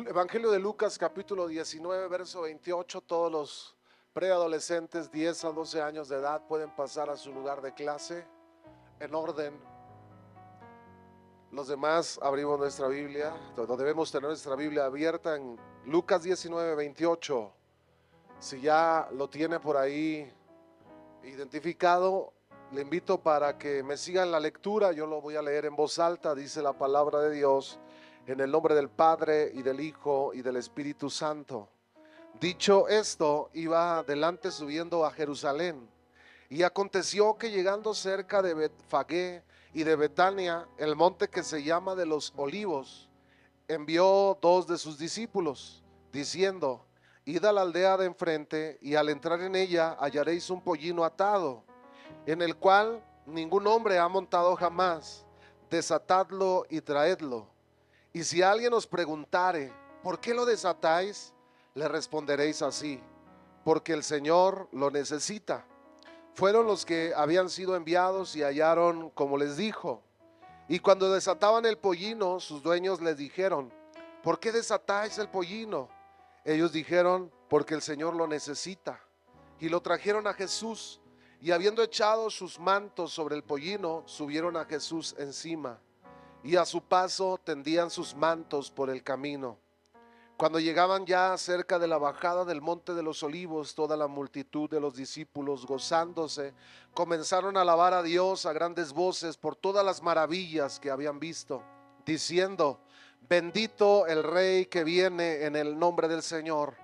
Evangelio de Lucas, capítulo 19, verso 28. Todos los preadolescentes 10 a 12 años de edad pueden pasar a su lugar de clase en orden. Los demás abrimos nuestra Biblia, debemos tener nuestra Biblia abierta en Lucas 19, 28. Si ya lo tiene por ahí identificado, le invito para que me sigan la lectura. Yo lo voy a leer en voz alta. Dice la palabra de Dios: en el nombre del Padre, y del Hijo, y del Espíritu Santo. Dicho esto, iba adelante subiendo a Jerusalén. Y aconteció que llegando cerca de Betfagé y de Betania, el monte que se llama de los Olivos, envió dos de sus discípulos, diciendo: id a la aldea de enfrente, y al entrar en ella hallaréis un pollino atado, en el cual ningún hombre ha montado jamás. Desatadlo y traedlo. Y si alguien os preguntare: ¿por qué lo desatáis?, le responderéis así: porque el Señor lo necesita. Fueron los que habían sido enviados y hallaron como les dijo. Y cuando desataban el pollino, sus dueños les dijeron: ¿por qué desatáis el pollino? Ellos dijeron: porque el Señor lo necesita. Y lo trajeron a Jesús, y habiendo echado sus mantos sobre el pollino, subieron a Jesús encima, y a su paso tendían sus mantos por el camino. Cuando llegaban ya cerca de la bajada del monte de los Olivos, toda la multitud de los discípulos, gozándose, comenzaron a alabar a Dios a grandes voces por todas las maravillas que habían visto, diciendo: bendito el Rey que viene en el nombre del Señor,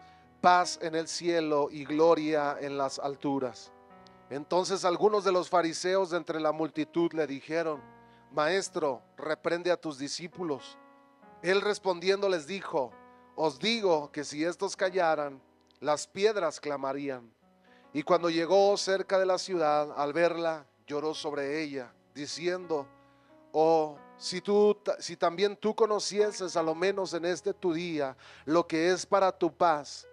paz en el cielo y gloria en las alturas. Entonces algunos de los fariseos de entre la multitud le dijeron: Maestro, reprende a tus discípulos. Él respondiendo les dijo: os digo que si estos callaran, las piedras clamarían. Y cuando llegó cerca de la ciudad, al verla, lloró sobre ella, diciendo: oh, si también tú conocieses, a lo menos en este tu día, lo que es para tu paz,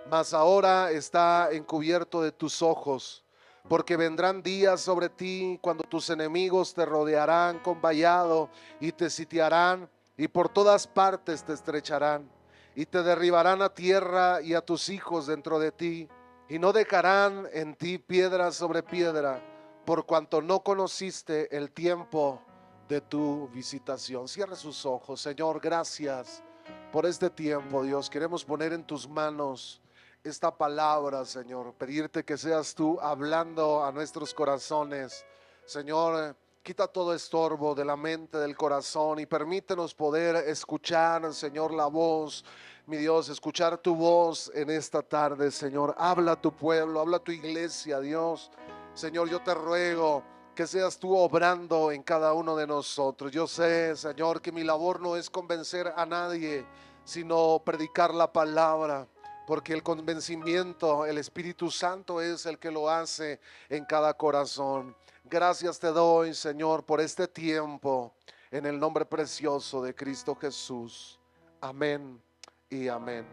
mas ahora está encubierto de tus ojos. Porque vendrán días sobre ti cuando tus enemigos te rodearán con vallado y te sitiarán, y por todas partes te estrecharán, y te derribarán a tierra y a tus hijos dentro de ti, y no dejarán en ti piedra sobre piedra, por cuanto no conociste el tiempo de tu visitación. Cierra sus ojos. Señor, gracias por este tiempo, Dios. Queremos poner en tus manos esta palabra, Señor, pedirte que seas tú hablando a nuestros corazones. Señor, quita todo estorbo de la mente, del corazón, y permítenos poder escuchar, Señor, la voz, mi Dios, escuchar tu voz en esta tarde, Señor. Habla a tu pueblo, habla a tu iglesia, Dios. Señor, yo te ruego que seas tú obrando en cada uno de nosotros. Yo sé, Señor, que mi labor no es convencer a nadie, sino predicar la palabra, porque el convencimiento, el Espíritu Santo es el que lo hace en cada corazón. Gracias te doy, Señor, por este tiempo, en el nombre precioso de Cristo Jesús. Amén y amén.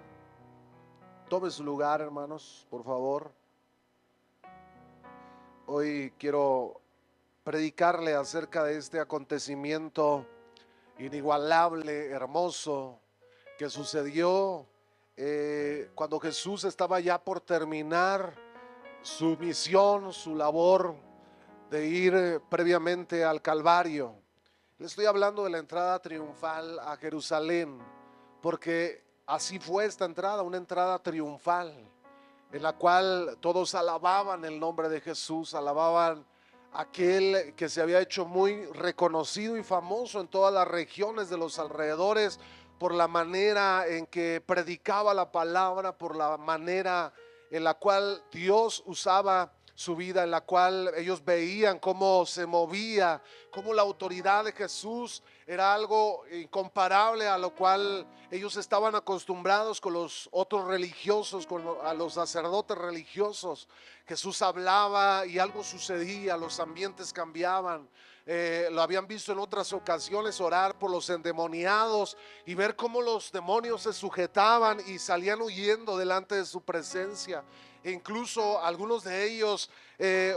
Tome su lugar, hermanos, por favor. Hoy quiero predicarle acerca de este acontecimiento inigualable, hermoso, que sucedió cuando Jesús estaba ya por terminar su misión, su labor de ir previamente al Calvario. Le estoy hablando de la entrada triunfal a Jerusalén, porque así fue esta entrada, una entrada triunfal, en la cual todos alababan el nombre de Jesús, alababan a aquel que se había hecho muy reconocido y famoso en todas las regiones de los alrededores, por la manera en que predicaba la palabra, por la manera en la cual Dios usaba su vida, en la cual ellos veían cómo se movía, cómo la autoridad de Jesús era algo incomparable a lo cual ellos estaban acostumbrados con los otros religiosos, a los sacerdotes religiosos. Jesús hablaba y algo sucedía, los ambientes cambiaban. Lo habían visto en otras ocasiones, orar por los endemoniados y ver cómo los demonios se sujetaban y salían huyendo delante de su presencia. E incluso algunos de ellos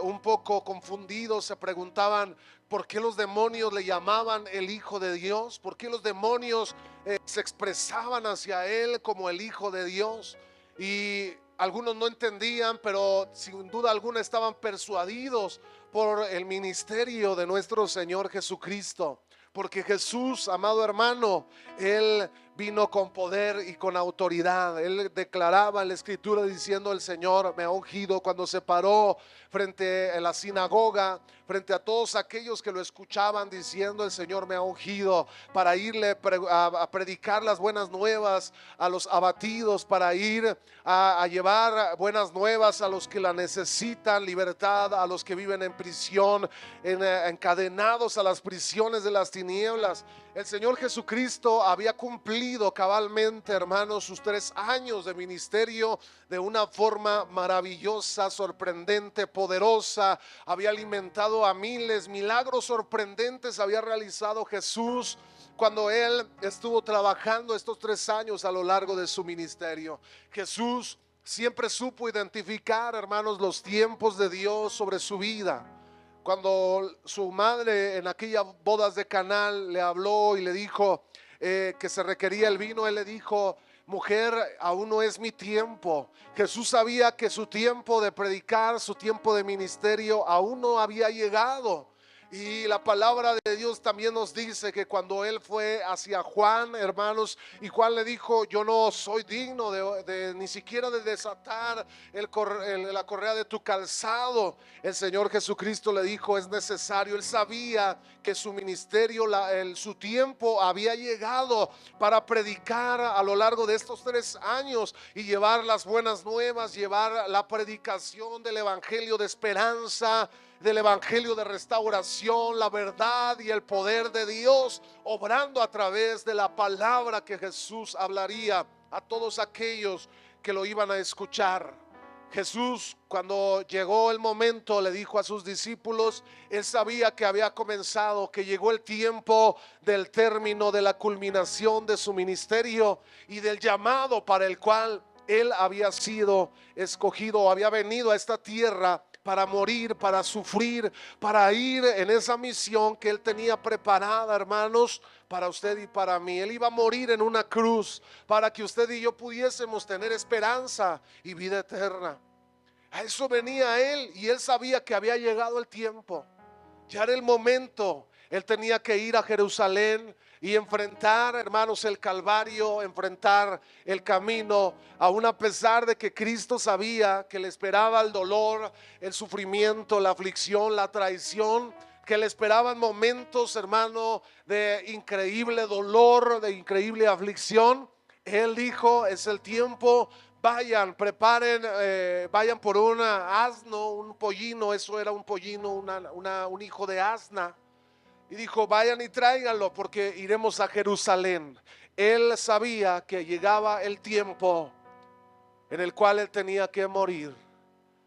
un poco confundidos se preguntaban por qué los demonios le llamaban el Hijo de Dios, por qué los demonios se expresaban hacia él como el Hijo de Dios. Y algunos no entendían, pero sin duda alguna estaban persuadidos por el ministerio de nuestro Señor Jesucristo. Porque Jesús, amado hermano, Él vino con poder y con autoridad. Él declaraba en la escritura diciendo: el Señor me ha ungido. Cuando se paró frente a la sinagoga, frente a todos aquellos que lo escuchaban diciendo: el Señor me ha ungido para irle a predicar las buenas nuevas a los abatidos, para ir a llevar buenas nuevas a los que la necesitan, libertad a los que viven en prisión, encadenados a las prisiones de las tinieblas. El Señor Jesucristo había cumplido cabalmente, hermanos, sus 3 años de ministerio de una forma maravillosa, sorprendente, poderosa. Había alimentado a miles, milagros sorprendentes había realizado Jesús cuando Él estuvo trabajando estos 3 años a lo largo de su ministerio. Jesús siempre supo identificar, hermanos, los tiempos de Dios sobre su vida. Cuando su madre en aquellas bodas de Caná le habló y le dijo que se requería el vino, él le dijo: mujer, aún no es mi tiempo. Jesús sabía que su tiempo de predicar, su tiempo de ministerio aún no había llegado. Y la palabra de Dios también nos dice que cuando él fue hacia Juan, hermanos, y Juan le dijo: yo no soy digno de ni siquiera de desatar la correa de tu calzado, el Señor Jesucristo le dijo: es necesario. Él sabía que su ministerio, su tiempo había llegado para predicar a lo largo de estos 3 años y llevar las buenas nuevas, llevar la predicación del evangelio de esperanza, del evangelio de restauración, la verdad y el poder de Dios obrando a través de la palabra que Jesús hablaría a todos aquellos que lo iban a escuchar. Jesús, cuando llegó el momento, le dijo a sus discípulos: él sabía que había comenzado, que llegó el tiempo del término, de la culminación de su ministerio y del llamado para el cual él había sido escogido, había venido a esta tierra para morir, para sufrir, para ir en esa misión que él tenía preparada, hermanos, para usted y para mí. Él iba a morir en una cruz para que usted y yo pudiésemos tener esperanza y vida eterna. A eso venía él, y él sabía que había llegado el tiempo. Ya era el momento. Él tenía que ir a Jerusalén y enfrentar, hermanos, el Calvario, enfrentar el camino, aún a pesar de que Cristo sabía que le esperaba el dolor, el sufrimiento, la aflicción, la traición, que le esperaban momentos, hermano, de increíble dolor, de increíble aflicción. Él dijo: es el tiempo. Vayan, preparen, vayan por un asno, un pollino. Eso era un pollino, un hijo de asna. Y dijo: vayan y tráiganlo, porque iremos a Jerusalén. Él sabía que llegaba el tiempo en el cual él tenía que morir.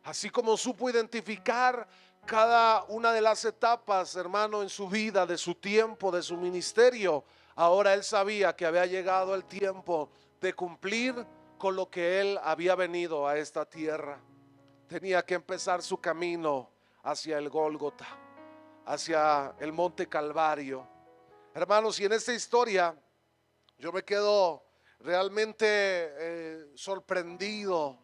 Así como supo identificar cada una de las etapas, hermano, en su vida, de su tiempo, de su ministerio, ahora él sabía que había llegado el tiempo de cumplir con lo que él había venido a esta tierra. Tenía que empezar su camino hacia el Gólgota, hacia el monte Calvario. Hermanos, y en esta historia yo me quedo realmente sorprendido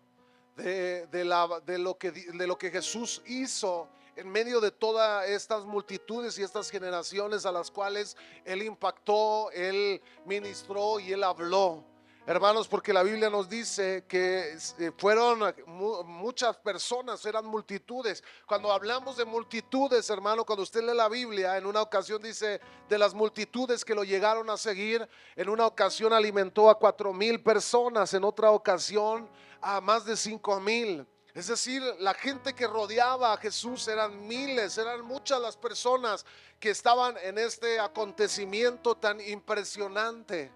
de lo que Jesús hizo en medio de todas estas multitudes y estas generaciones a las cuales él impactó, él ministró y él habló. Hermanos, porque la Biblia nos dice que fueron muchas personas, eran multitudes. Cuando hablamos de multitudes, hermano, cuando usted lee la Biblia, en una ocasión dice de las multitudes que lo llegaron a seguir. En una ocasión alimentó a 4,000 personas, en otra ocasión a más de 5,000. Es decir, la gente que rodeaba a Jesús eran miles, eran muchas las personas que estaban en este acontecimiento tan impresionante.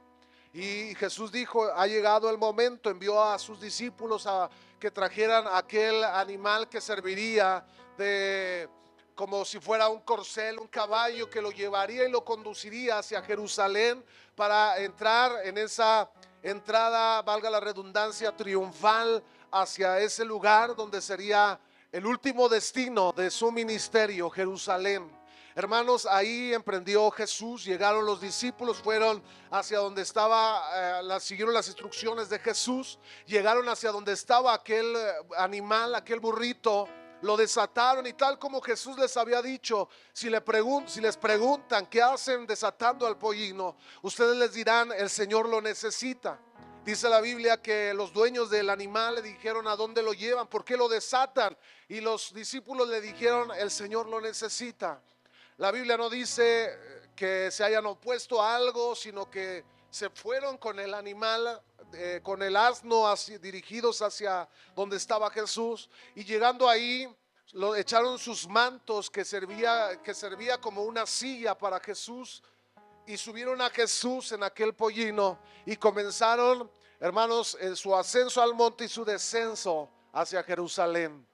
Y Jesús dijo: ha llegado el momento. Envió a sus discípulos a que trajeran aquel animal que serviría de como si fuera un corcel, un caballo que lo llevaría y lo conduciría hacia Jerusalén para entrar en esa entrada, valga la redundancia, triunfal hacia ese lugar donde sería el último destino de su ministerio, Jerusalén. Hermanos, ahí emprendió Jesús, llegaron los discípulos, fueron hacia donde estaba, siguieron las instrucciones de Jesús, llegaron hacia donde estaba aquel animal, aquel burrito, lo desataron y tal como Jesús les había dicho, si les preguntan qué hacen desatando al pollino, ustedes les dirán, el Señor lo necesita. Dice la Biblia que los dueños del animal le dijeron a dónde lo llevan, por qué lo desatan, y los discípulos le dijeron, el Señor lo necesita. La Biblia no dice que se hayan opuesto a algo, sino que se fueron con el animal, con el asno, dirigidos hacia donde estaba Jesús. Y llegando ahí, lo echaron sus mantos que servía como una silla para Jesús. Y subieron a Jesús en aquel pollino y comenzaron, hermanos, su ascenso al monte y su descenso hacia Jerusalén.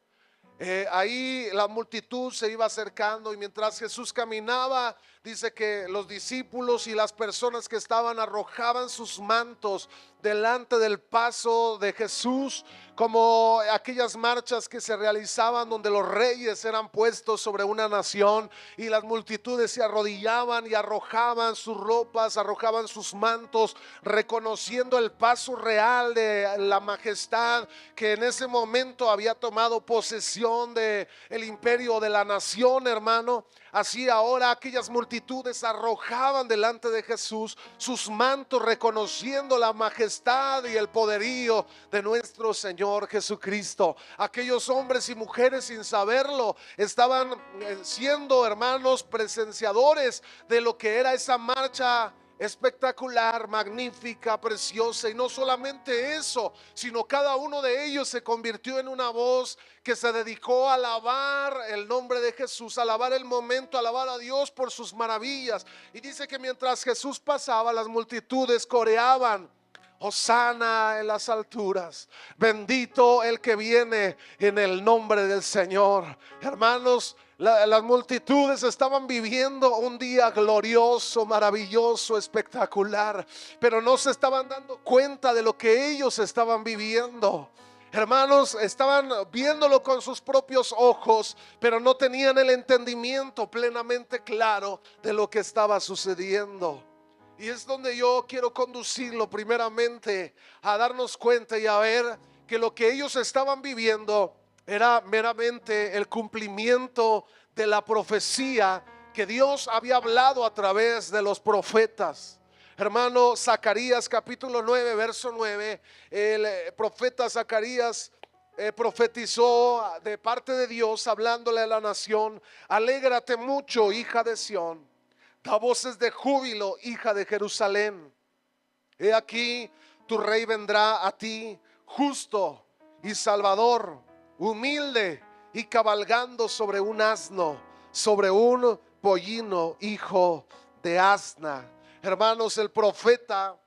Ahí la multitud se iba acercando y mientras Jesús caminaba, dice que los discípulos y las personas que estaban arrojaban sus mantos delante del paso de Jesús, como aquellas marchas que se realizaban donde los reyes eran puestos sobre una nación y las multitudes se arrodillaban y arrojaban sus ropas, arrojaban sus mantos, reconociendo el paso real de la majestad que en ese momento había tomado posesión de el imperio de la nación, hermano. Así ahora aquellas multitudes arrojaban delante de Jesús sus mantos, reconociendo la majestad y el poderío de nuestro Señor Jesucristo. Aquellos hombres y mujeres, sin saberlo, estaban siendo, hermanos, presenciadores de lo que era esa marcha espectacular, magnífica, preciosa. Y no solamente eso, sino cada uno de ellos se convirtió en una voz que se dedicó a alabar el nombre de Jesús, a alabar el momento, a alabar a Dios por sus maravillas. Y dice que mientras Jesús pasaba, las multitudes coreaban: Hosana en las alturas, bendito el que viene en el nombre del Señor. Hermanos, las multitudes estaban viviendo un día glorioso, maravilloso, espectacular, pero no se estaban dando cuenta de lo que ellos estaban viviendo. Hermanos, estaban viéndolo con sus propios ojos, pero no tenían el entendimiento plenamente claro de lo que estaba sucediendo. Y es donde yo quiero conducirlo primeramente a darnos cuenta y a ver que lo que ellos estaban viviendo era meramente el cumplimiento de la profecía que Dios había hablado a través de los profetas. Hermano, Zacarías capítulo 9, verso 9, el profeta Zacarías profetizó de parte de Dios, hablándole a la nación: alégrate mucho, hija de Sión, da voces de júbilo, hija de Jerusalén. He aquí, tu rey vendrá a ti, justo y salvador, humilde y cabalgando sobre un asno, sobre un pollino, hijo de asna. Hermanos, el profeta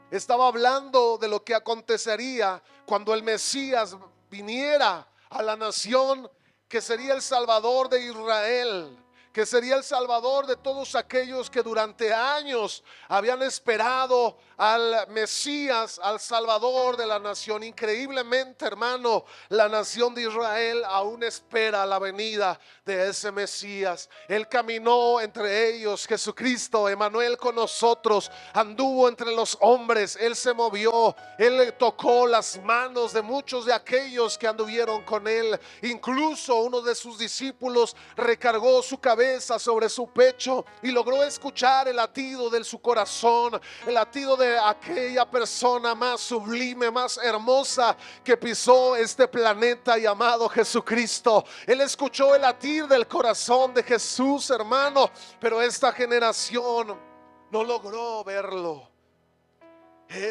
estaba hablando de lo que acontecería cuando el Mesías viniera a la nación, que sería el Salvador de Israel, que sería el Salvador de todos aquellos que durante años habían esperado al Mesías, al Salvador de la nación. Increíblemente, hermano, la nación de Israel aún espera la venida de ese Mesías. Él caminó entre ellos, Jesucristo, Emmanuel con nosotros, anduvo entre los hombres, Él se movió, Él tocó las manos de muchos de aquellos que anduvieron con Él. Incluso uno de sus discípulos recargó su cabeza sobre su pecho y logró escuchar el latido de su corazón, el latido de aquella persona más sublime, más hermosa que pisó este planeta llamado Jesucristo. Él escuchó el latir del corazón de Jesús, hermano, pero esta generación no logró verlo.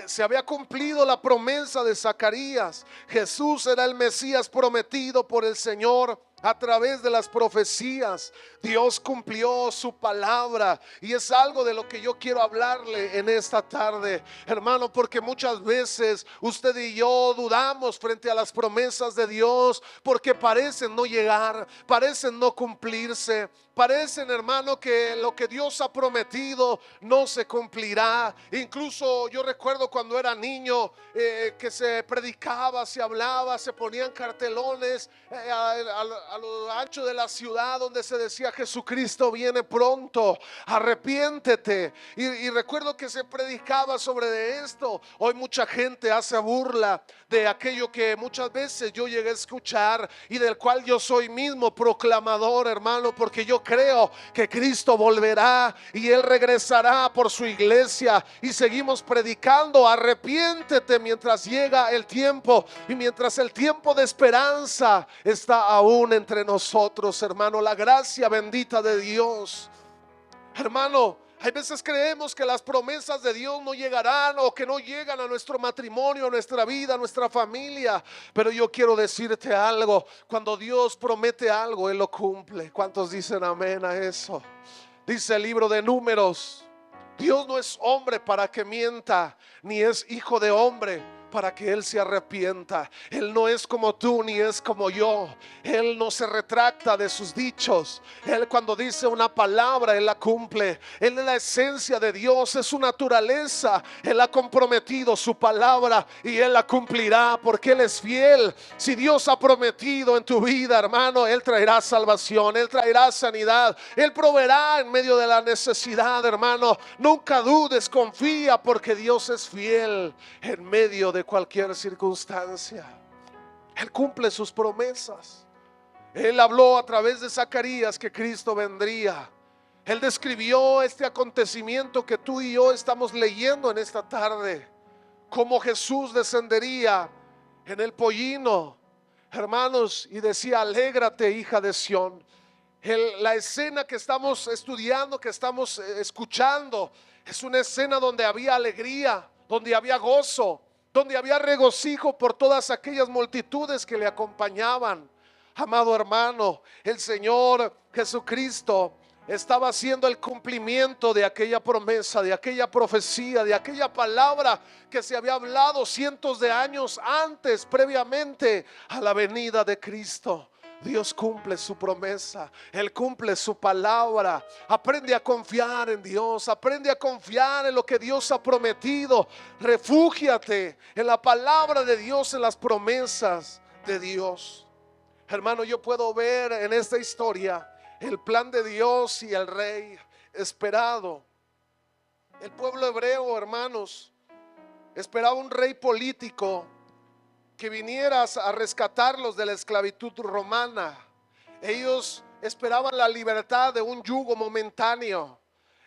Se había cumplido la promesa de Zacarías. Jesús era el Mesías prometido por el Señor a través de las profecías. Dios cumplió su palabra y es algo de lo que yo quiero hablarle en esta tarde, hermano, porque muchas veces usted y yo dudamos frente a las promesas de Dios porque parecen no llegar, parecen no cumplirse, parecen, hermano, que lo que Dios ha prometido no se cumplirá. Incluso yo recuerdo cuando era niño, que se predicaba, se hablaba, se ponían cartelones a lo ancho de la ciudad donde se decía: Jesucristo viene pronto, arrepiéntete. Y recuerdo que se predicaba sobre de esto. Hoy mucha gente hace burla de aquello que muchas veces yo llegué a escuchar y del cual yo soy mismo proclamador, hermano, porque yo creo que Cristo volverá y Él regresará por su iglesia, y seguimos predicando: arrepiéntete mientras llega el tiempo y mientras el tiempo de esperanza está aún entre nosotros, hermano. La gracia bendita de Dios, hermano. Hay veces creemos que las promesas de Dios no llegarán, o que no llegan a nuestro matrimonio, a nuestra vida, a nuestra familia. Pero yo quiero decirte algo: cuando Dios promete algo, Él lo cumple. ¿Cuántos dicen amén a eso? Dice el libro de Números: Dios no es hombre para que mienta, ni es hijo de hombre para que Él se arrepienta. Él no es como tú ni es como yo. Él no se retracta de sus dichos. Él, cuando dice una palabra, Él la cumple. Él es la esencia de Dios, es su naturaleza. Él ha comprometido su palabra y Él la cumplirá, porque Él es fiel. Si Dios ha prometido en tu vida, hermano, Él traerá salvación, Él traerá sanidad, Él proveerá en medio de la necesidad, hermano. Nunca dudes, confía, porque Dios es fiel en medio de cualquier circunstancia. Él cumple sus promesas. Él habló a través de Zacarías que Cristo vendría. Él describió este acontecimiento que tú y yo estamos leyendo en esta tarde, cómo Jesús descendería en el pollino, hermanos, y decía: alégrate, hija de Sión. La escena que estamos estudiando, que estamos escuchando, es una escena donde había alegría, donde había gozo, donde había regocijo por todas aquellas multitudes que le acompañaban. Amado hermano, el Señor Jesucristo estaba haciendo el cumplimiento de aquella promesa, de aquella profecía, de aquella palabra que se había hablado cientos de años antes, previamente a la venida de Cristo. Dios cumple su promesa, Él cumple su palabra. Aprende a confiar en Dios, aprende a confiar en lo que Dios ha prometido. Refúgiate en la palabra de Dios, en las promesas de Dios. Hermano, yo puedo ver en esta historia el plan de Dios y el rey esperado. El pueblo hebreo, hermanos, esperaba un rey político que viniera a rescatarlos de la esclavitud romana. Ellos esperaban la libertad de un yugo momentáneo.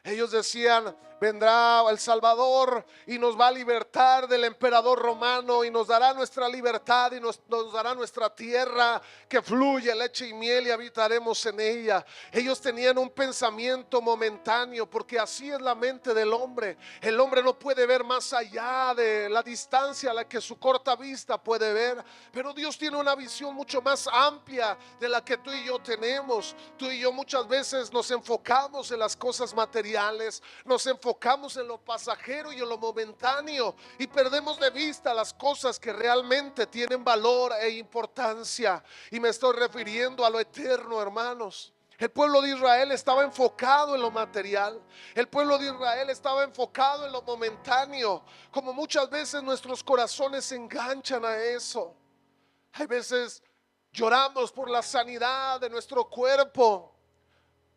Ellos decían: vendrá el Salvador y nos va a libertar del emperador romano, y nos dará nuestra libertad, y nos dará nuestra tierra que fluye leche y miel, y habitaremos en ella. Ellos tenían un pensamiento momentáneo, porque así es la mente del hombre. El hombre no puede ver más allá de la distancia a la que su corta vista puede ver, pero Dios tiene una visión mucho más amplia de la que tú y yo tenemos. Tú y yo muchas veces nos enfocamos en las cosas materiales, nos enfocamos en lo pasajero y en lo momentáneo, y perdemos de vista las cosas que realmente tienen valor e importancia. Y me estoy refiriendo a lo eterno, hermanos. El pueblo de Israel estaba enfocado en lo material. El pueblo de Israel estaba enfocado en lo momentáneo, como muchas veces nuestros corazones se enganchan a eso. Hay veces lloramos por la sanidad de nuestro cuerpo,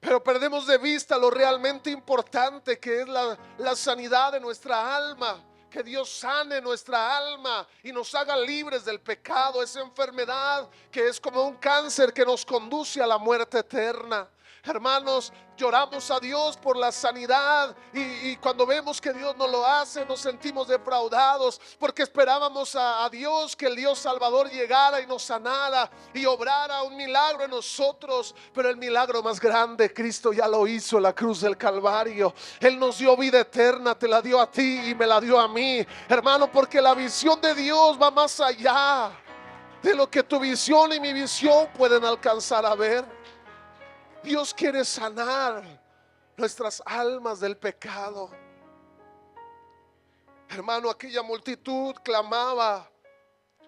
pero perdemos de vista lo realmente importante, que es la sanidad de nuestra alma. Que Dios sane nuestra alma y nos haga libres del pecado, esa enfermedad que es como un cáncer que nos conduce a la muerte eterna. Hermanos, lloramos a Dios por la sanidad, y cuando vemos que Dios no lo hace, nos sentimos defraudados, porque esperábamos a Dios, que el Dios Salvador llegara y nos sanara y obrara un milagro en nosotros. Pero el milagro más grande Cristo ya lo hizo en la cruz del Calvario. Él nos dio vida eterna, te la dio a ti y me la dio a mí, hermano, porque la visión de Dios va más allá de lo que tu visión y mi visión pueden alcanzar a ver. Dios quiere sanar nuestras almas del pecado. Hermano, aquella multitud clamaba,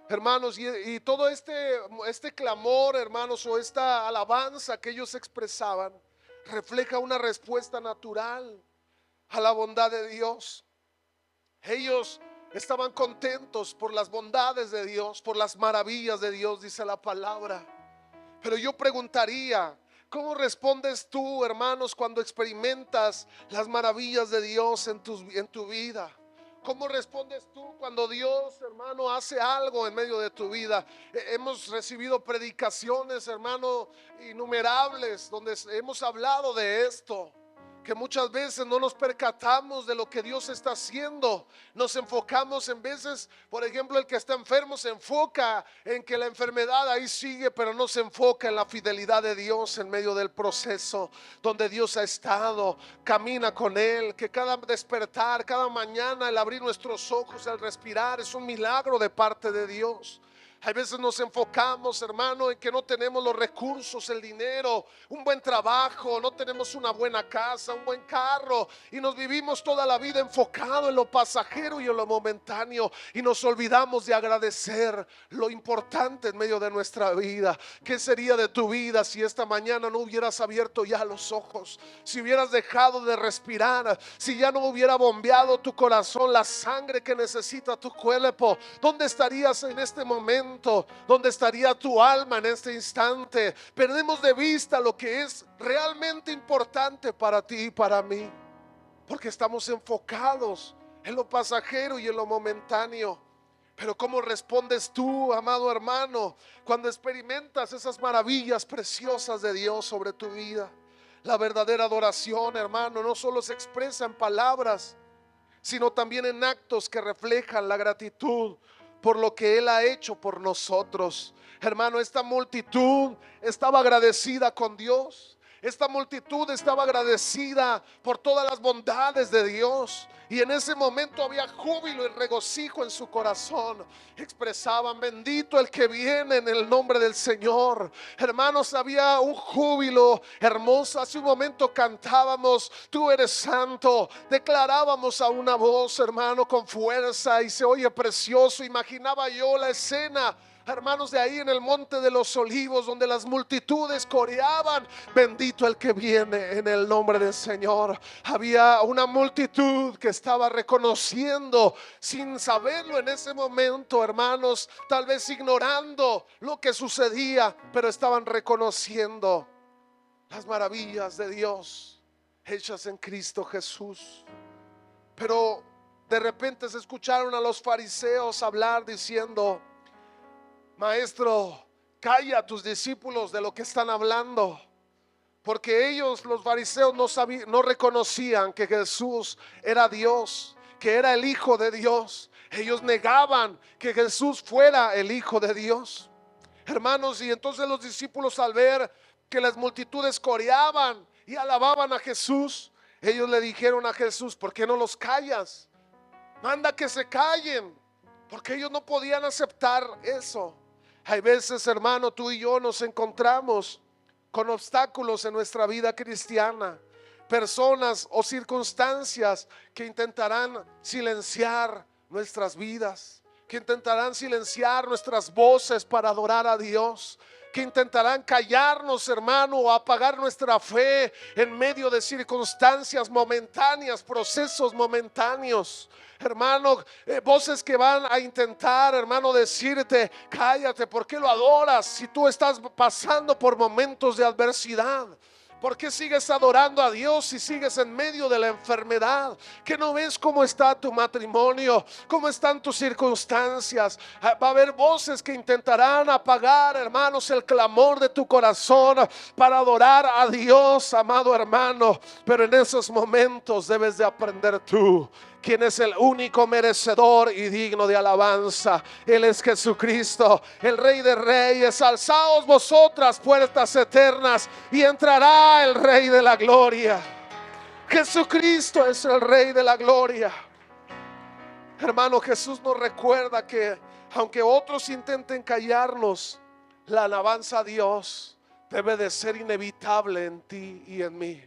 hermanos, y todo este clamor, hermanos, o esta alabanza que ellos expresaban, refleja una respuesta natural a la bondad de Dios. Ellos estaban contentos por las bondades de Dios, por las maravillas de Dios, dice la palabra. Pero yo preguntaría, ¿cómo respondes tú, hermanos, cuando experimentas las maravillas de Dios en tu vida? ¿Cómo respondes tú cuando Dios, hermano, hace algo en medio de tu vida? Hemos recibido predicaciones, hermano, innumerables, donde hemos hablado de esto, que muchas veces no nos percatamos de lo que Dios está haciendo. Nos enfocamos en veces, por ejemplo, el que está enfermo se enfoca en que la enfermedad ahí sigue, pero no se enfoca en la fidelidad de Dios en medio del proceso donde Dios ha estado. Camina con Él, que cada despertar, cada mañana, el abrir nuestros ojos, el respirar, es un milagro de parte de Dios. Hay veces nos enfocamos, hermano, en que no tenemos los recursos, el dinero, un buen trabajo, no tenemos una buena casa, un buen carro, y nos vivimos toda la vida enfocado en lo pasajero y en lo momentáneo, y nos olvidamos de agradecer lo importante en medio de nuestra vida. ¿Qué sería de tu vida si esta mañana no hubieras abierto ya los ojos? Si hubieras dejado de respirar, si ya no hubiera bombeado tu corazón la sangre que necesita tu cuerpo, ¿dónde estarías en este momento? ¿Dónde estaría tu alma en este instante? Perdemos de vista lo que es realmente importante para ti y para mí, porque estamos enfocados en lo pasajero y en lo momentáneo. Pero ¿cómo respondes tú, amado hermano, cuando experimentas esas maravillas preciosas de Dios sobre tu vida? La verdadera adoración, hermano, no solo se expresa en palabras, sino también en actos que reflejan la gratitud por lo que Él ha hecho por nosotros. Hermano, esta multitud estaba agradecida con Dios. Esta multitud estaba agradecida por todas las bondades de Dios. Y en ese momento había júbilo y regocijo en su corazón. Expresaban: bendito el que viene en el nombre del Señor. Hermanos, había un júbilo hermoso. Hace un momento cantábamos: tú eres santo. Declarábamos a una voz, hermano, con fuerza, y se oye precioso. Imaginaba yo la escena, hermanos, de ahí en el Monte de los Olivos, donde las multitudes coreaban: bendito el que viene en el nombre del Señor. Había una multitud que estaba reconociendo, sin saberlo en ese momento, hermanos, tal vez ignorando lo que sucedía, pero estaban reconociendo las maravillas de Dios hechas en Cristo Jesús. Pero de repente se escucharon a los fariseos hablar diciendo: Maestro, calla a tus discípulos de lo que están hablando. Porque ellos, los fariseos, no reconocían que Jesús era Dios, que era el Hijo de Dios. Ellos negaban que Jesús fuera el Hijo de Dios. Hermanos, y entonces los discípulos, al ver que las multitudes coreaban y alababan a Jesús, ellos le dijeron a Jesús: ¿por qué no los callas? Manda que se callen. Porque ellos no podían aceptar eso. Hay veces, hermano, tú y yo nos encontramos con obstáculos en nuestra vida cristiana, personas o circunstancias que intentarán silenciar nuestras vidas, que intentarán silenciar nuestras voces para adorar a Dios, que intentarán callarnos, hermano, o apagar nuestra fe en medio de circunstancias momentáneas, procesos momentáneos. Hermano, voces que van a intentar, hermano, decirte: cállate, ¿por qué lo adoras si tú estás pasando por momentos de adversidad? ¿Por qué sigues adorando a Dios si sigues en medio de la enfermedad? ¿Que no ves cómo está tu matrimonio? ¿Cómo están tus circunstancias? Va a haber voces que intentarán apagar, hermanos, el clamor de tu corazón para adorar a Dios, amado hermano. Pero en esos momentos debes de aprender tú quién es el único merecedor y digno de alabanza. Él es Jesucristo, el Rey de Reyes. Alzaos vosotras puertas eternas, y entrará el Rey de la Gloria. Jesucristo es el Rey de la Gloria. Hermano, Jesús nos recuerda que aunque otros intenten callarnos, la alabanza a Dios debe de ser inevitable en ti y en mí.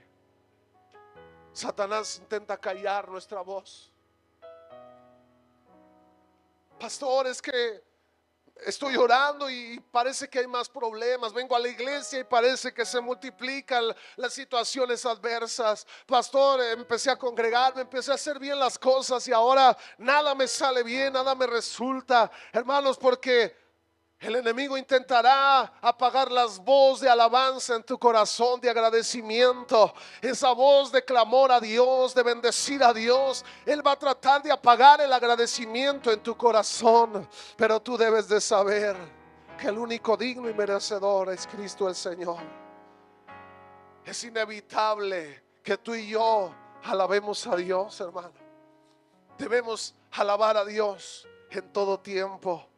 Satanás intenta callar nuestra voz. Pastor, es que estoy orando y parece que hay más problemas. Vengo a la iglesia y parece que se multiplican las situaciones adversas. Pastor, empecé a congregarme, empecé a hacer bien las cosas y ahora nada me sale bien, nada me resulta. Hermanos, porque el enemigo intentará apagar las voces de alabanza en tu corazón, de agradecimiento, esa voz de clamor a Dios, de bendecir a Dios. Él va a tratar de apagar el agradecimiento en tu corazón, pero tú debes de saber que el único digno y merecedor es Cristo el Señor. Es inevitable que tú y yo alabemos a Dios, hermano. Debemos alabar a Dios en todo tiempo.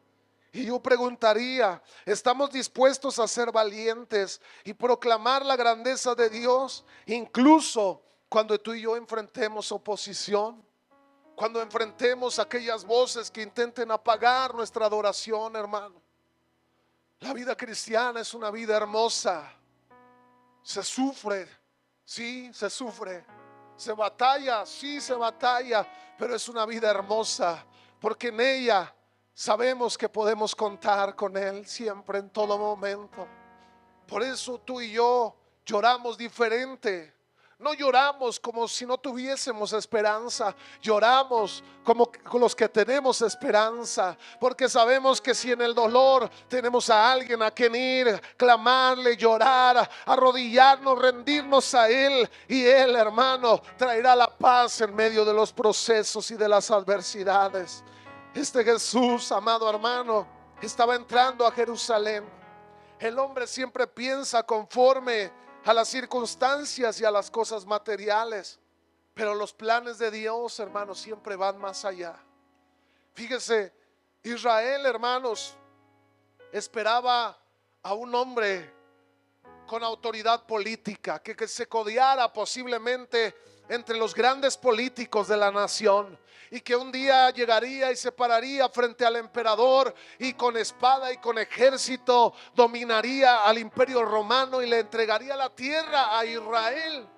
Y yo preguntaría, ¿estamos dispuestos a ser valientes y proclamar la grandeza de Dios, incluso cuando tú y yo enfrentemos oposición? Cuando enfrentemos aquellas voces que intenten apagar nuestra adoración, hermano. La vida cristiana es una vida hermosa. Se sufre, sí, se sufre. Se batalla, sí, se batalla, pero es una vida hermosa, porque en ella sabemos que podemos contar con Él siempre, en todo momento. Por eso tú y yo lloramos diferente. No lloramos como si no tuviésemos esperanza. Lloramos como los que tenemos esperanza, porque sabemos que si en el dolor tenemos a alguien a quien ir, clamarle, llorar, arrodillarnos, rendirnos a Él, y Él, hermano, traerá la paz en medio de los procesos y de las adversidades. Este Jesús, amado hermano, estaba entrando a Jerusalén. El hombre siempre piensa conforme a las circunstancias y a las cosas materiales, pero los planes de Dios, hermanos, siempre van más allá. Fíjese, Israel, hermanos, esperaba a un hombre con autoridad política que se codeara posiblemente entre los grandes políticos de la nación, y que un día llegaría y se pararía frente al emperador y con espada y con ejército dominaría al imperio romano y le entregaría la tierra a Israel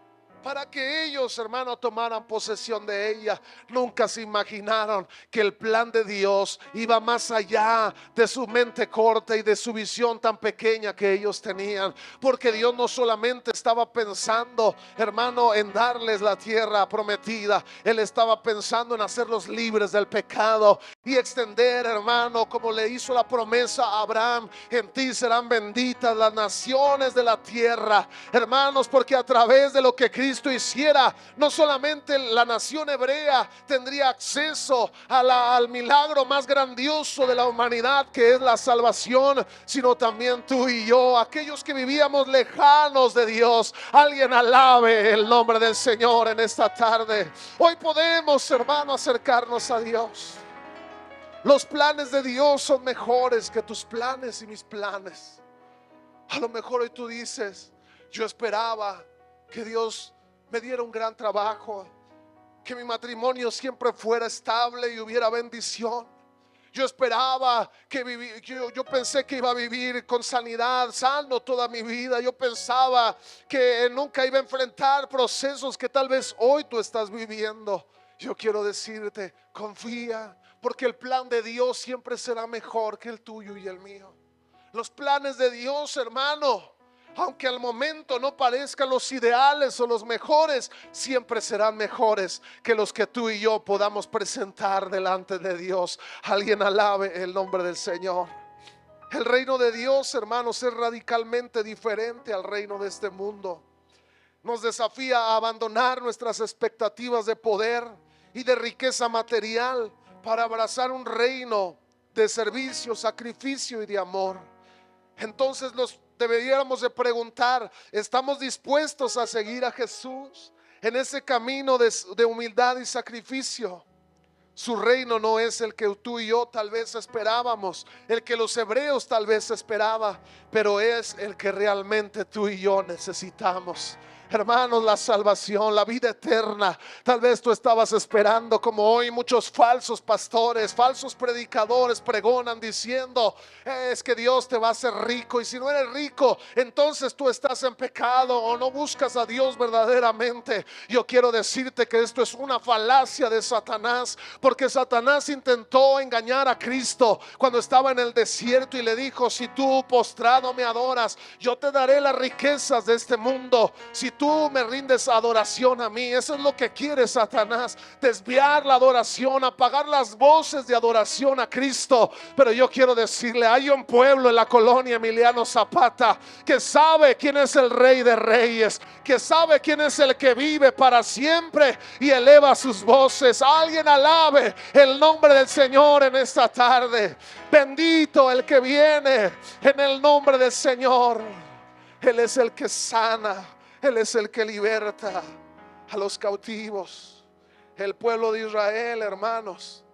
para que ellos, hermanos, tomaran posesión de ella. Nunca se imaginaron que el plan de Dios iba más allá de su mente corta y de su visión tan pequeña que ellos tenían, porque Dios no solamente estaba pensando, hermano, en darles la tierra prometida. Él estaba pensando en hacerlos libres del pecado y extender, hermano, como le hizo la promesa a Abraham: en ti serán benditas las naciones de la tierra. Hermanos, porque a través de lo que Cristo hiciera, no solamente la nación hebrea tendría acceso al milagro más grandioso de la humanidad, que es la salvación, sino también tú y yo, aquellos que vivíamos lejanos de Dios. Alguien alabe el nombre del Señor en esta tarde. Hoy podemos, hermano, acercarnos a Dios. Los planes de Dios son mejores que tus planes y mis planes. A lo mejor hoy tú dices: yo esperaba que Dios me diera un gran trabajo, que mi matrimonio siempre fuera estable y hubiera bendición. Yo esperaba que yo pensé que iba a vivir con sanidad, sano toda mi vida. Yo pensaba que nunca iba a enfrentar procesos que tal vez hoy tú estás viviendo. Yo quiero decirte: confía, porque el plan de Dios siempre será mejor que el tuyo y el mío. Los planes de Dios, hermano, aunque al momento no parezcan los ideales o los mejores, siempre serán mejores que los que tú y yo podamos presentar delante de Dios. Alguien alabe el nombre del Señor. El reino de Dios, hermanos, es radicalmente diferente al reino de este mundo. Nos desafía a abandonar nuestras expectativas de poder y de riqueza material para abrazar un reino de servicio, sacrificio y de amor. Entonces deberíamos de preguntar: ¿estamos dispuestos a seguir a Jesús en ese camino de humildad y sacrificio? Su reino no es el que tú y yo tal vez esperábamos, el que los hebreos tal vez esperaban, pero es el que realmente tú y yo necesitamos. Hermanos, la salvación, la vida eterna. Tal vez tú estabas esperando, como hoy muchos falsos pastores, falsos predicadores pregonan diciendo, es que Dios te va a hacer rico, y si no eres rico, entonces tú estás en pecado o no buscas a Dios verdaderamente. Yo quiero decirte que esto es una falacia de Satanás, porque Satanás intentó engañar a Cristo cuando estaba en el desierto y le dijo, si tú postrado me adoras, yo te daré las riquezas de este mundo. Si tú me rindes adoración a mí, eso es lo que quiere Satanás, desviar la adoración, apagar las voces de adoración a Cristo. Pero yo quiero decirle, hay un pueblo en la colonia Emiliano Zapata que sabe quién es el Rey de Reyes, que sabe quién es el que vive para siempre y eleva sus voces. Alguien alabe el nombre del Señor en esta tarde. Bendito el que viene en el nombre del Señor. Él es el que sana, Él es el que liberta a los cautivos. El pueblo de Israel, hermanos,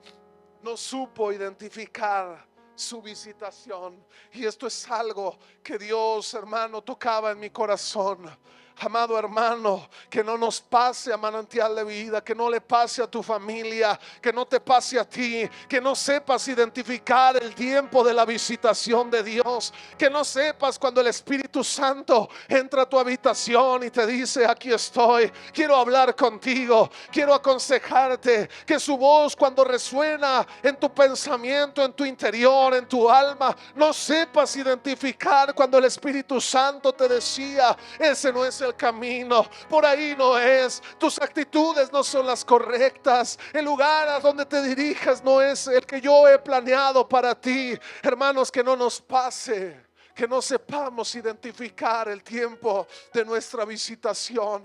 no supo identificar su visitación, y esto es algo que Dios, hermano, tocaba en mi corazón. Amado hermano, que no nos pase a Manantial de Vida, que no le pase a tu familia, que no te pase a ti, que no sepas identificar el tiempo de la visitación de Dios, que no sepas cuando el Espíritu Santo entra a tu habitación y te dice, aquí estoy, quiero hablar contigo, quiero aconsejarte, que su voz cuando resuena en tu pensamiento, en tu interior, en tu alma, no sepas identificar cuando el Espíritu Santo te decía, ese no es el camino, por ahí no es, tus actitudes no son las correctas, el lugar a donde te dirijas no es el que yo he planeado para ti. Hermanos, que no nos pase, que no sepamos identificar el tiempo de nuestra visitación.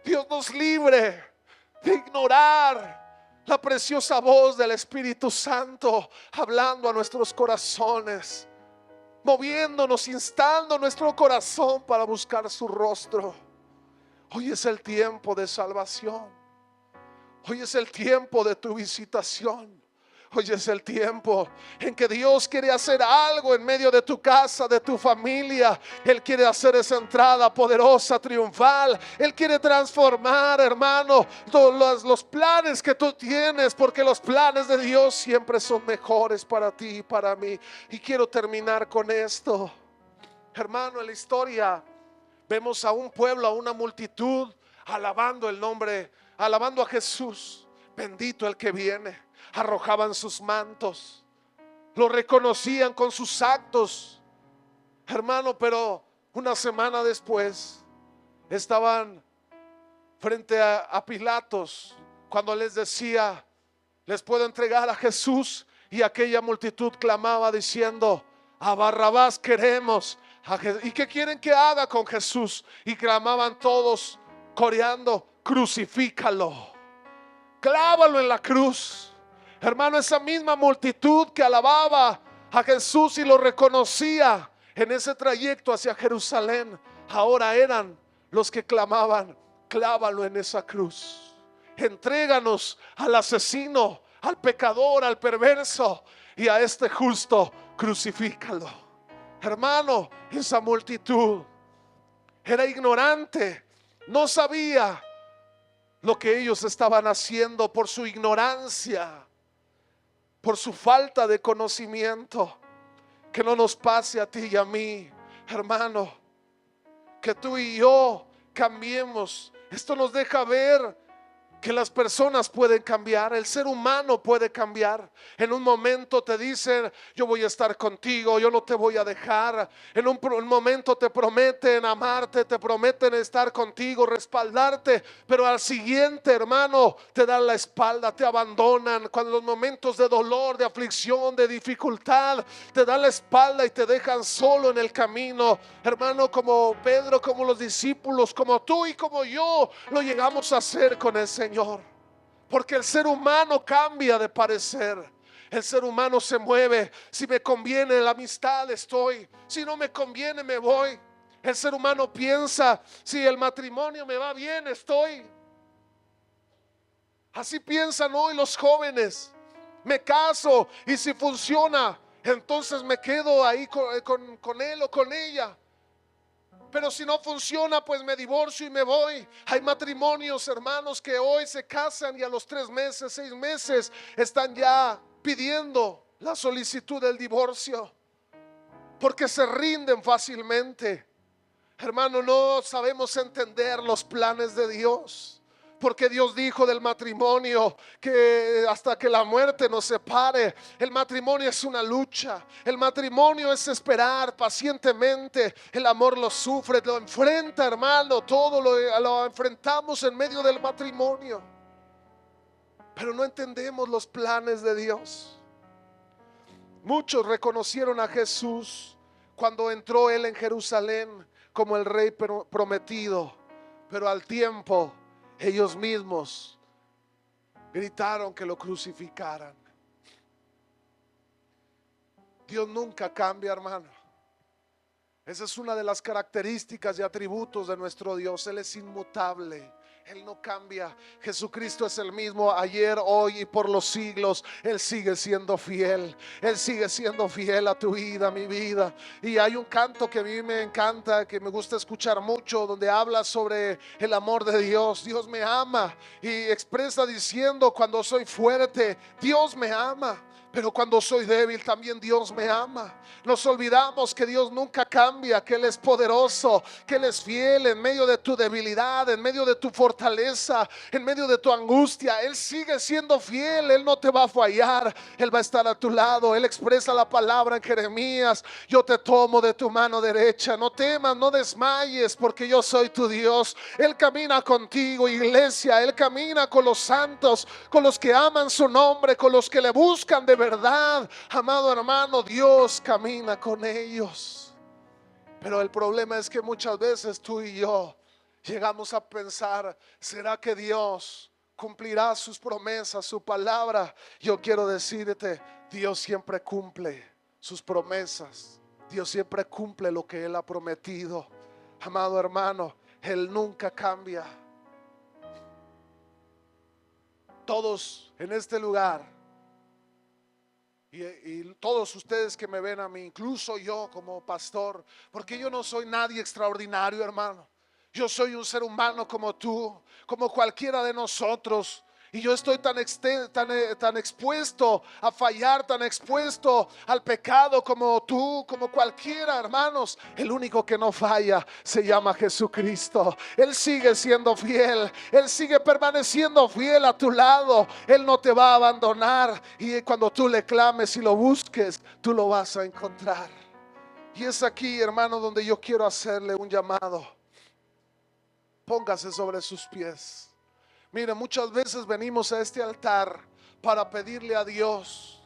Dios nos libre de ignorar la preciosa voz del Espíritu Santo hablando a nuestros corazones, moviéndonos, instando nuestro corazón para buscar su rostro. Hoy es el tiempo de salvación. Hoy es el tiempo de tu visitación. Hoy es el tiempo en que Dios quiere hacer algo en medio de tu casa, de tu familia. Él quiere hacer esa entrada poderosa, triunfal. Él quiere transformar, hermano, todos los planes que tú tienes, porque los planes de Dios siempre son mejores para ti y para mí. Y quiero terminar con esto. Hermano, en la historia vemos a un pueblo, a una multitud alabando el nombre, alabando a Jesús. Bendito el que viene. Arrojaban sus mantos, lo reconocían con sus actos, hermano. Pero una semana después estaban frente a Pilatos, cuando les decía, les puedo entregar a Jesús, y aquella multitud clamaba diciendo, a Barrabás queremos. ¿Y qué quieren que haga con Jesús? Y clamaban todos coreando, crucifícalo, clávalo en la cruz. Hermano, esa misma multitud que alababa a Jesús y lo reconocía en ese trayecto hacia Jerusalén, ahora eran los que clamaban, clávalo en esa cruz. Entréganos al asesino, al pecador, al perverso, y a este justo, crucifícalo. Hermano, esa multitud era ignorante, no sabía lo que ellos estaban haciendo por su ignorancia, por su falta de conocimiento. Que no nos pase a ti y a mí, hermano, que tú y yo cambiemos. Esto nos deja ver que las personas pueden cambiar, el ser humano puede cambiar. En un momento te dicen, yo voy a estar contigo, yo no te voy a dejar. En un momento te prometen amarte, te prometen estar contigo, respaldarte, pero al siguiente, hermano, te dan la espalda, te abandonan. Cuando los momentos de dolor, de aflicción, de dificultad, te dan la espalda y te dejan solo en el camino. Hermano, como Pedro, como los discípulos, como tú y como yo, lo llegamos a hacer con el Señor. Porque el ser humano cambia de parecer. El ser humano se mueve. Si me conviene la amistad estoy, si no me conviene me voy. El ser humano piensa, si el matrimonio me va bien estoy. Así piensan hoy los jóvenes. Me caso y si funciona, entonces me quedo ahí con él o con ella. pero si no funciona, pues me divorcio y me voy. Hay matrimonios, hermanos, que hoy se casan y a los 3 meses, 6 meses están ya pidiendo la solicitud del divorcio, porque se rinden fácilmente. Hermano, no sabemos entender los planes de Dios, porque Dios dijo del matrimonio que hasta que la muerte nos separe. El matrimonio es una lucha. El matrimonio es esperar pacientemente. El amor lo sufre, lo enfrenta, hermano. Todo lo enfrentamos en medio del matrimonio, pero no entendemos los planes de Dios. Muchos reconocieron a Jesús cuando entró Él en Jerusalén como el rey prometido, pero al tiempo ellos mismos gritaron que lo crucificaran. Dios nunca cambia, hermano. Esa es una de las características y atributos de nuestro Dios. Él es inmutable. Él no cambia. Jesucristo es el mismo ayer, hoy y por los siglos. Él sigue siendo fiel. Él sigue siendo fiel a tu vida, a mi vida. Y hay un canto que a mí me encanta, que me gusta escuchar mucho, donde habla sobre el amor de Dios. Dios me ama y expresa diciendo: cuando soy fuerte, Dios me ama, pero cuando soy débil también Dios me ama. Nos olvidamos que Dios nunca cambia, que Él es poderoso, que Él es fiel en medio de tu debilidad, en medio de tu fortaleza, en medio de tu angustia. Él sigue siendo fiel, Él no te va a fallar, Él va a estar a tu lado. Él expresa la palabra en Jeremías: yo te tomo de tu mano derecha, no temas, no desmayes, porque yo soy tu Dios. Él camina contigo, iglesia. Él camina con los santos, con los que aman su nombre, con los que le buscan de verdad. Amado hermano, Dios camina con ellos. Pero el problema es que muchas veces tú y yo llegamos a pensar: ¿será que Dios cumplirá sus promesas, su palabra? Yo quiero decirte: Dios siempre cumple sus promesas. Dios siempre cumple lo que Él ha prometido. Amado hermano, Él nunca cambia. Todos en este lugar y todos ustedes que me ven a mí, incluso yo como pastor, porque yo no soy nadie extraordinario, hermano. Yo soy un ser humano como tú, como cualquiera de nosotros. Y yo estoy tan expuesto a fallar, tan expuesto al pecado como tú, como cualquiera, hermanos. El único que no falla se llama Jesucristo. Él sigue siendo fiel. Él sigue permaneciendo fiel a tu lado. Él no te va a abandonar. Y cuando tú le clames y lo busques, tú lo vas a encontrar. Y es aquí, hermano, donde yo quiero hacerle un llamado. Póngase sobre sus pies. Mira, muchas veces venimos a este altar para pedirle a Dios,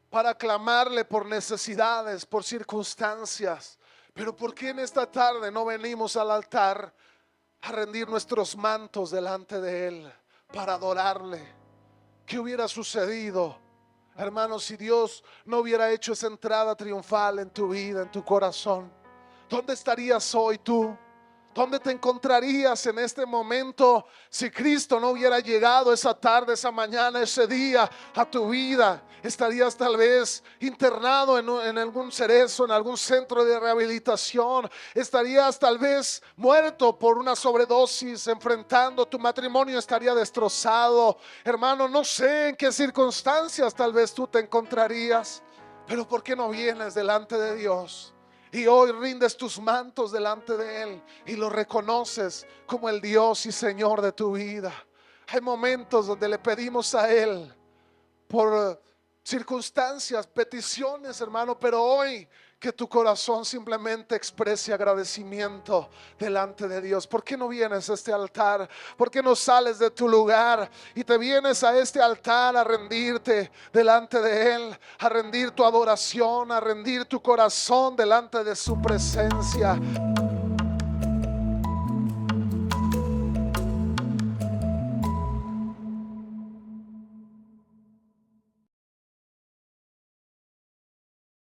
para clamarle por necesidades, por circunstancias. Pero ¿por qué en esta tarde no venimos al altar a rendir nuestros mantos delante de Él, para adorarle? ¿Qué hubiera sucedido, hermanos, si Dios no hubiera hecho esa entrada triunfal en tu vida, en tu corazón? ¿Dónde estarías hoy tú? ¿Dónde te encontrarías en este momento si Cristo no hubiera llegado esa tarde, esa mañana, ese día a tu vida? Estarías tal vez internado en algún cerezo, en algún centro de rehabilitación. Estarías tal vez muerto por una sobredosis, enfrentando tu matrimonio, estaría destrozado. Hermano, no sé en qué circunstancias tal vez tú te encontrarías, pero ¿por qué no vienes delante de Dios? Y hoy rindes tus mantos delante de Él y lo reconoces como el Dios y Señor de tu vida. Hay momentos donde le pedimos a Él por circunstancias, peticiones, hermano, pero hoy que tu corazón simplemente exprese agradecimiento delante de Dios. ¿Por qué no vienes a este altar? ¿Por qué no sales de tu lugar y te vienes a este altar a rendirte delante de Él, a rendir tu adoración, a rendir tu corazón delante de su presencia?